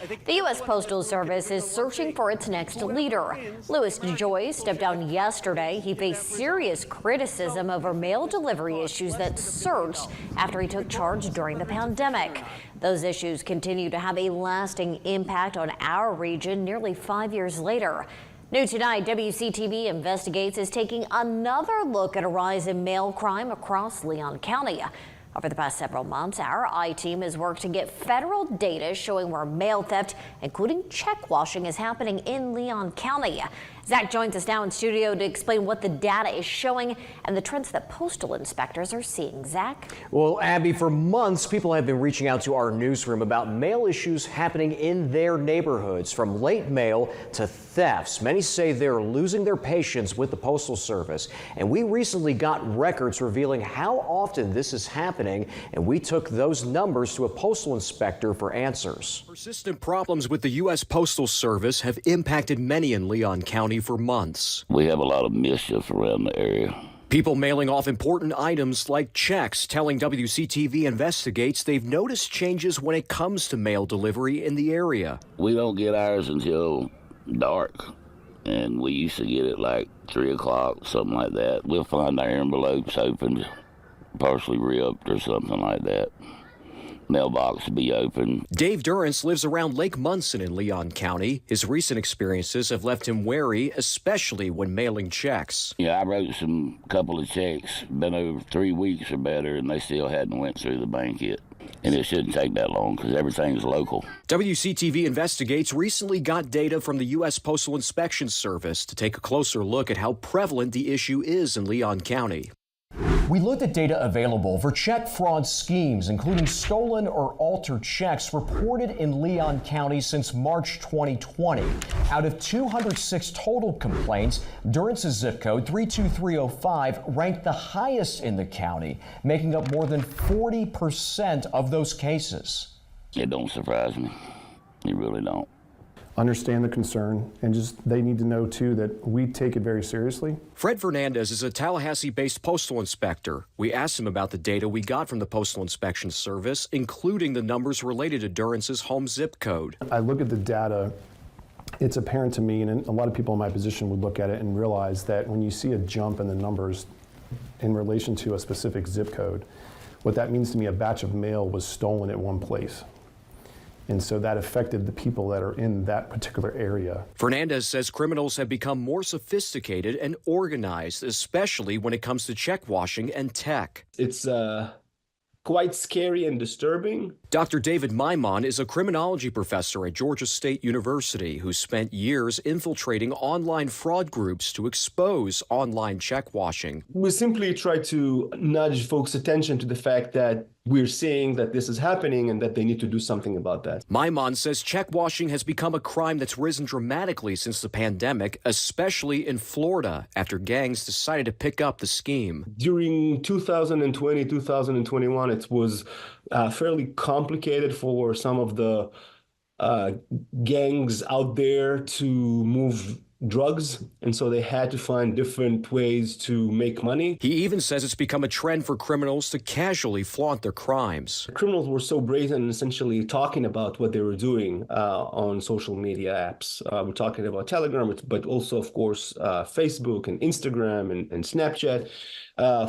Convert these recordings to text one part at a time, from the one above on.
The U.S. Postal Service is searching for its next leader. Louis DeJoy stepped down yesterday. He faced serious criticism over mail delivery issues that surged after he took charge during the pandemic. Those issues continue to have a lasting impact on our region nearly 5 years later. New tonight, WCTV Investigates is taking another look at a rise in mail crime across Leon County. Over the past several months, our I-team has worked to get federal data showing where mail theft, including check washing, is happening in Leon County. Zach joins us now in studio to explain what the data is showing and the trends that postal inspectors are seeing. Zach? Well, Abby, for months, people have been reaching out to our newsroom about mail issues happening in their neighborhoods, from late mail to thefts. Many say they're losing their patience with the Postal Service. And we recently got records revealing how often this is happening, and we took those numbers to a postal inspector for answers. Persistent problems with the U.S. Postal Service have impacted many in Leon County for months. We have a lot of mischief around the area. People mailing off important items like checks, telling WCTV Investigates they've noticed changes when it comes to mail delivery in the area. We don't get ours until dark, and we used to get it like 3 o'clock, something like that. We'll find our envelopes opened, partially ripped or something like that. Mailbox to be open. Dave Durrance lives around Lake Munson in Leon County. His recent experiences have left him wary, especially when mailing checks. Yeah, I wrote couple of checks, been over 3 weeks or better, and they still hadn't went through the bank yet. And it shouldn't take that long because everything's local. WCTV Investigates recently got data from the U.S. Postal Inspection Service to take a closer look at how prevalent the issue is in Leon County. We looked at data available for check fraud schemes, including stolen or altered checks reported in Leon County since March 2020. Out of 206 total complaints, Durrance's zip code 32305 ranked the highest in the county, making up more than 40% of those cases. It don't surprise me. It really don't. Understand the concern, and just they need to know too that we take it very seriously. Fred Fernandez is a Tallahassee-based postal inspector. We asked him about the data we got from the Postal Inspection Service, including the numbers related to Durrance's home zip code. I look at the data, it's apparent to me, and a lot of people in my position would look at it and realize that when you see a jump in the numbers in relation to a specific zip code, what that means to me, a batch of mail was stolen at one place. And so that affected the people that are in that particular area. Fernandez says criminals have become more sophisticated and organized, especially when it comes to check washing and tech. It's quite scary and disturbing. Dr. David Maimon is a criminology professor at Georgia State University who spent years infiltrating online fraud groups to expose online check washing. We simply try to nudge folks' attention to the fact that we're seeing that this is happening and that they need to do something about that. Maimon says check washing has become a crime that's risen dramatically since the pandemic, especially in Florida, after gangs decided to pick up the scheme. During 2020, 2021, it was fairly complicated for some of the gangs out there to move drugs, and so they had to find different ways to make money. He even says it's become a trend for criminals to casually flaunt their crimes. Criminals were so brazen, essentially talking about what they were doing on social media apps. We're talking about Telegram, but also, of course, Facebook and Instagram and Snapchat.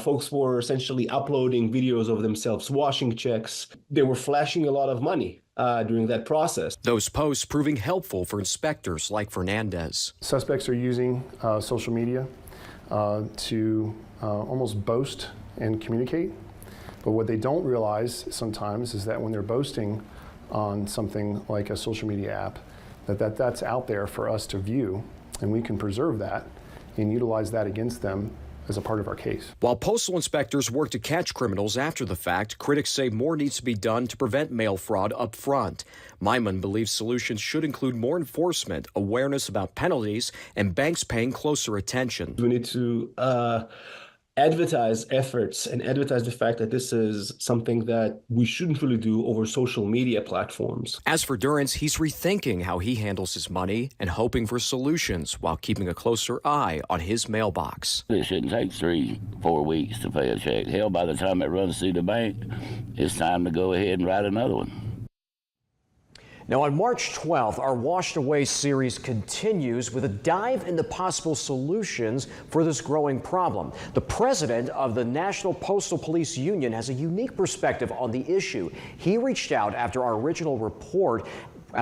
Folks were essentially uploading videos of themselves washing checks. They were flashing a lot of money during that process. Those posts proving helpful for inspectors like Fernandez. Suspects are using social media to almost boast and communicate. But what they don't realize sometimes is that when they're boasting on something like a social media app, that's out there for us to view, and we can preserve that and utilize that against them as a part of our case. While postal inspectors work to catch criminals after the fact, critics say more needs to be done to prevent mail fraud up front. Maimon believes solutions should include more enforcement, awareness about penalties, and banks paying closer attention. We need to advertise efforts and advertise the fact that this is something that we shouldn't really do over social media platforms. As for Durrance, he's rethinking how he handles his money and hoping for solutions while keeping a closer eye on his mailbox. It shouldn't take 3-4 weeks to pay a check. Hell, by the time it runs through the bank, it's time to go ahead and write another one. Now, on March 12th, our Washed Away series continues with a dive into possible solutions for this growing problem. The president of the National Postal Police Union has a unique perspective on the issue. He reached out after our original report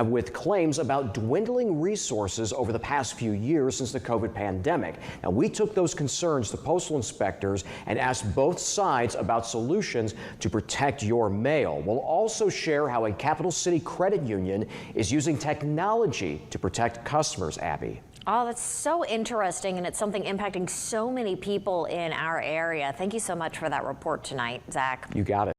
with claims about dwindling resources over the past few years since the COVID pandemic. Now, we took those concerns to postal inspectors and asked both sides about solutions to protect your mail. We'll also share how a capital city credit union is using technology to protect customers, Abby. Oh, that's so interesting, and it's something impacting so many people in our area. Thank you so much for that report tonight, Zach. You got it.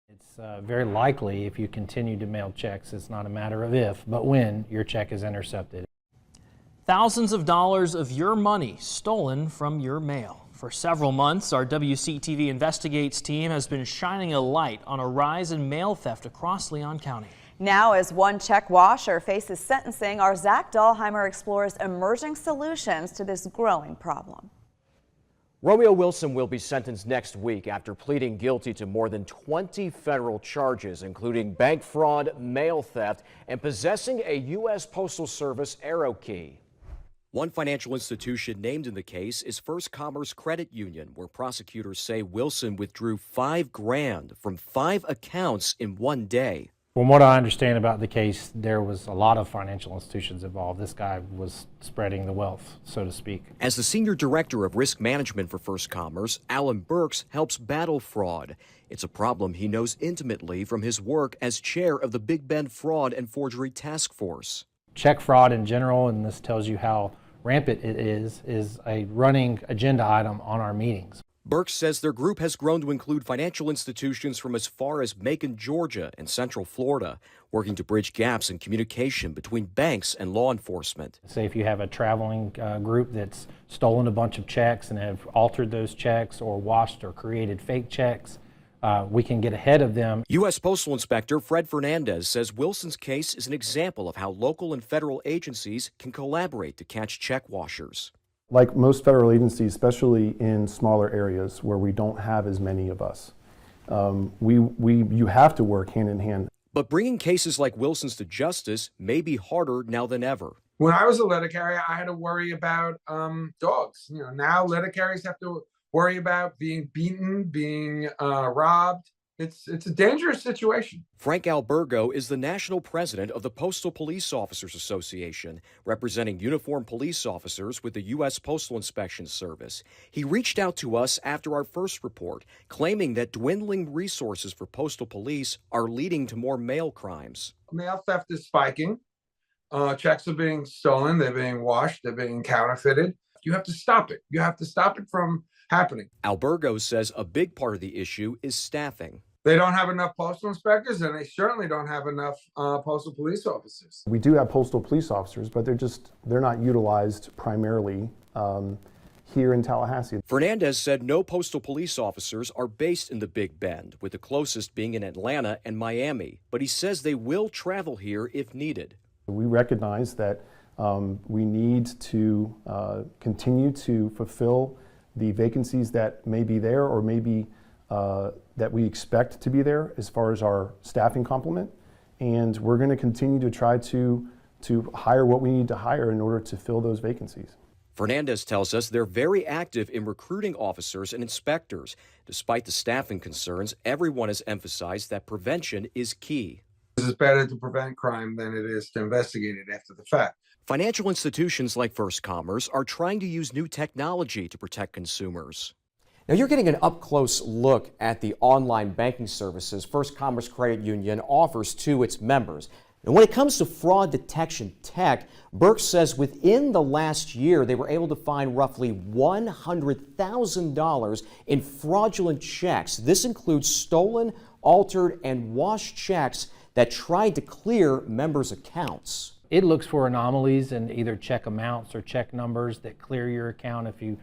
It's very likely if you continue to mail checks, it's not a matter of if, but when your check is intercepted. Thousands of dollars of your money stolen from your mail. For several months, our WCTV Investigates team has been shining a light on a rise in mail theft across Leon County. Now, as one check washer faces sentencing, our Zach Dahlheimer explores emerging solutions to this growing problem. Romeo Wilson will be sentenced next week after pleading guilty to more than 20 federal charges, including bank fraud, mail theft, and possessing a U.S. Postal Service arrow key. One financial institution named in the case is First Commerce Credit Union, where prosecutors say Wilson withdrew $5 grand from 5 accounts in one day. From what I understand about the case, there was a lot of financial institutions involved. This guy was spreading the wealth, so to speak. As the senior director of risk management for First Commerce, Alan Burks helps battle fraud. It's a problem he knows intimately from his work as chair of the Big Bend Fraud and Forgery Task Force. Check fraud in general, and this tells you how rampant it is a running agenda item on our meetings. Burks says their group has grown to include financial institutions from as far as Macon, Georgia and Central Florida, working to bridge gaps in communication between banks and law enforcement. Say if you have a traveling group that's stolen a bunch of checks and have altered those checks or washed or created fake checks, we can get ahead of them. U.S. Postal Inspector Fred Fernandez says Wilson's case is an example of how local and federal agencies can collaborate to catch check washers. Like most federal agencies, especially in smaller areas where we don't have as many of us, you have to work hand in hand. But bringing cases like Wilson's to justice may be harder now than ever. When I was a letter carrier, I had to worry about dogs. Now letter carriers have to worry about being beaten, being robbed. It's a dangerous situation. Frank Albergo is the national president of the Postal Police Officers Association, representing uniformed police officers with the U.S. Postal Inspection Service. He reached out to us after our first report, claiming that dwindling resources for postal police are leading to more mail crimes. Mail theft is spiking. Checks are being stolen. They're being washed. They're being counterfeited. You have to stop it. You have to stop it from happening. Albergo says a big part of the issue is staffing. They don't have enough postal inspectors, and they certainly don't have enough postal police officers. We do have postal police officers, but they're not utilized primarily here in Tallahassee. Fernandez said no postal police officers are based in the Big Bend, with the closest being in Atlanta and Miami, but he says they will travel here if needed. We recognize that we need to continue to fulfill the vacancies that may be there or maybe that we expect to be there as far as our staffing complement. And we're going to continue to try to hire what we need to hire in order to fill those vacancies. Fernandez tells us they're very active in recruiting officers and inspectors. Despite the staffing concerns, everyone has emphasized that prevention is key. It's better to prevent crime than it is to investigate it after the fact. Financial institutions like First Commerce are trying to use new technology to protect consumers. Now you're getting an up-close look at the online banking services First Commerce Credit Union offers to its members. And when it comes to fraud detection tech, Burks says within the last year they were able to find roughly $100,000 in fraudulent checks. This includes stolen, altered, and washed checks that tried to clear members' accounts. It looks for anomalies in either check amounts or check numbers that clear your account. If you're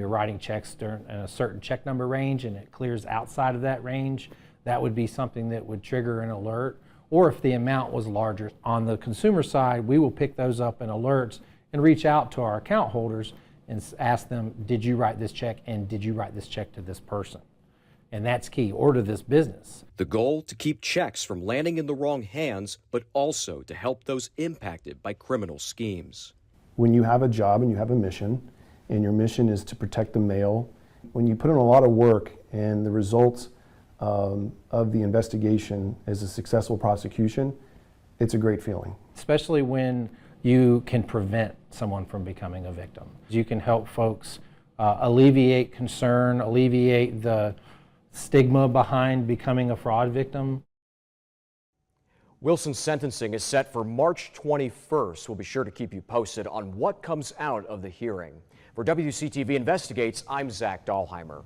writing checks in a certain check number range and it clears outside of that range, that would be something that would trigger an alert. Or if the amount was larger. On the consumer side, we will pick those up in alerts and reach out to our account holders and ask them, did you write this check, and did you write this check to this person? And that's key. Order this business. The goal, to keep checks from landing in the wrong hands, but also to help those impacted by criminal schemes. When you have a job and you have a mission, and your mission is to protect the mail, when you put in a lot of work and the results of the investigation is a successful prosecution, it's a great feeling. Especially when you can prevent someone from becoming a victim. You can help folks alleviate concern, alleviate the stigma behind becoming a fraud victim. Wilson's sentencing is set for March 21st. We'll be sure to keep you posted on what comes out of the hearing. For WCTV Investigates, I'm Zach Dahlheimer.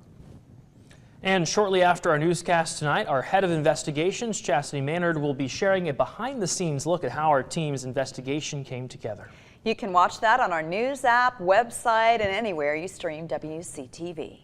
And shortly after our newscast tonight, our head of investigations, Chastity Maynard, will be sharing a behind-the-scenes look at how our team's investigation came together. You can watch that on our news app, website, and anywhere you stream WCTV.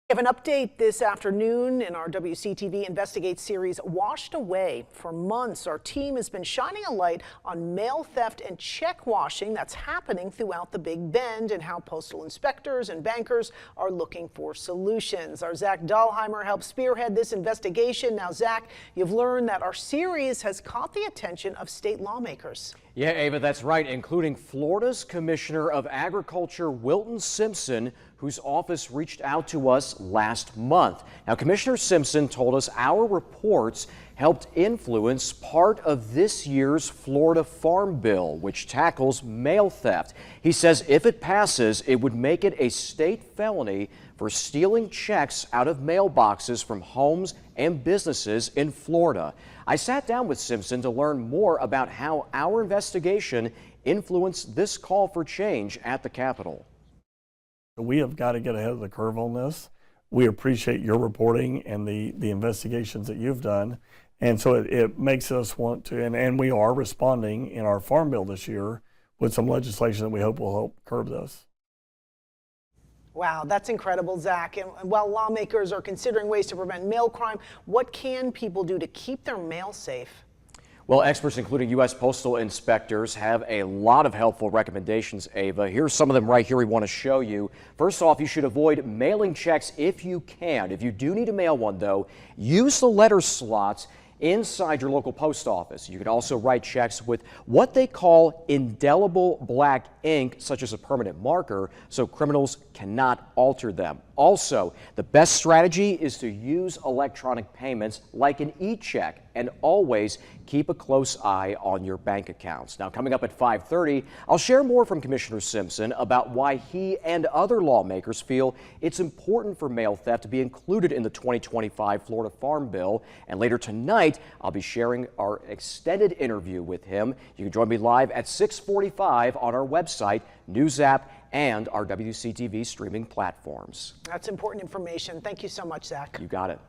We have an update this afternoon in our WCTV Investigate series, Washed Away. For months, our team has been shining a light on mail theft and check washing that's happening throughout the Big Bend and how postal inspectors and bankers are looking for solutions. Our Zach Dahlheimer helped spearhead this investigation. Now, Zach, you've learned that our series has caught the attention of state lawmakers. Yeah, Ava, that's right, including Florida's Commissioner of Agriculture, Wilton Simpson, whose office reached out to us last month. Now, Commissioner Simpson told us our reports helped influence part of this year's Florida Farm Bill, which tackles mail theft. He says if it passes, it would make it a state felony for stealing checks out of mailboxes from homes and businesses in Florida. I sat down with Simpson to learn more about how our investigation influenced this call for change at the Capitol. We have got to get ahead of the curve on this. We appreciate your reporting and the investigations that you've done. And so it makes us want to, and we are responding in our Farm Bill this year with some legislation that we hope will help curb this. Wow, that's incredible, Zach. And while lawmakers are considering ways to prevent mail crime, what can people do to keep their mail safe? Well, experts, including U.S. postal inspectors, have a lot of helpful recommendations, Ava. Here's some of them right here we want to show you. First off, you should avoid mailing checks if you can. If you do need to mail one, though, use the letter slots inside your local post office. You can also write checks with what they call indelible black ink, such as a permanent marker, so criminals cannot alter them. Also, the best strategy is to use electronic payments like an e-check, and always keep a close eye on your bank accounts. Now, coming up at 5:30, I'll share more from Commissioner Simpson about why he and other lawmakers feel it's important for mail theft to be included in the 2025 Florida Farm Bill. And later tonight, I'll be sharing our extended interview with him. You can join me live at 6:45 on our website, news app, and our WCTV streaming platforms. That's important information. Thank you so much, Zach. You got it.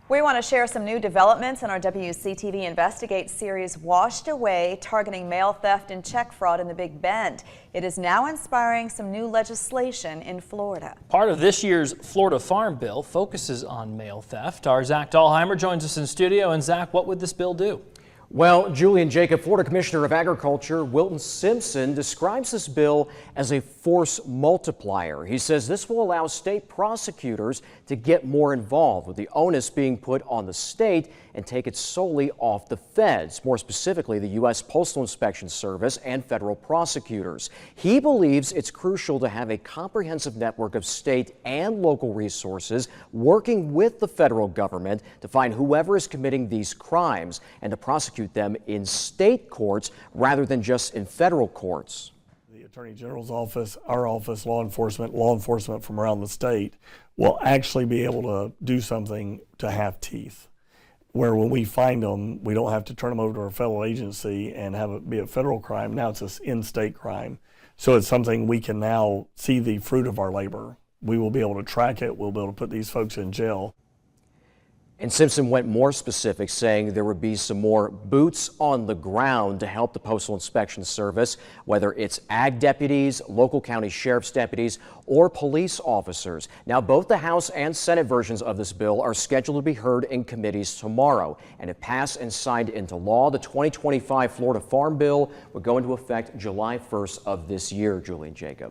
We want to share some new developments in our WCTV Investigate series, Washed Away, targeting mail theft and check fraud in the Big Bend. It is now inspiring some new legislation in Florida. Part of this year's Florida Farm Bill focuses on mail theft. Our Zach Dahlheimer joins us in studio. And Zach, what would this bill do? Well, Julie and Jacob, Florida Commissioner of Agriculture Wilton Simpson describes this bill as a force multiplier. He says this will allow state prosecutors to get more involved, with the onus being put on the state and take it solely off the feds, more specifically the U.S. Postal Inspection Service and federal prosecutors. He believes it's crucial to have a comprehensive network of state and local resources working with the federal government to find whoever is committing these crimes and to prosecute them in state courts rather than just in federal courts. The Attorney General's office, our office, law enforcement from around the state will actually be able to do something to have teeth, where when we find them, we don't have to turn them over to our federal agency and have it be a federal crime. Now it's an in-state crime. So it's something we can now see the fruit of our labor. We will be able to track it. We'll be able to put these folks in jail. And Simpson went more specific, saying there would be some more boots on the ground to help the Postal Inspection Service, whether it's ag deputies, local county sheriff's deputies, or police officers. Now, both the House and Senate versions of this bill are scheduled to be heard in committees tomorrow. And if passed and signed into law, the 2025 Florida Farm Bill would go into effect July 1st of this year, Julie and Jacob.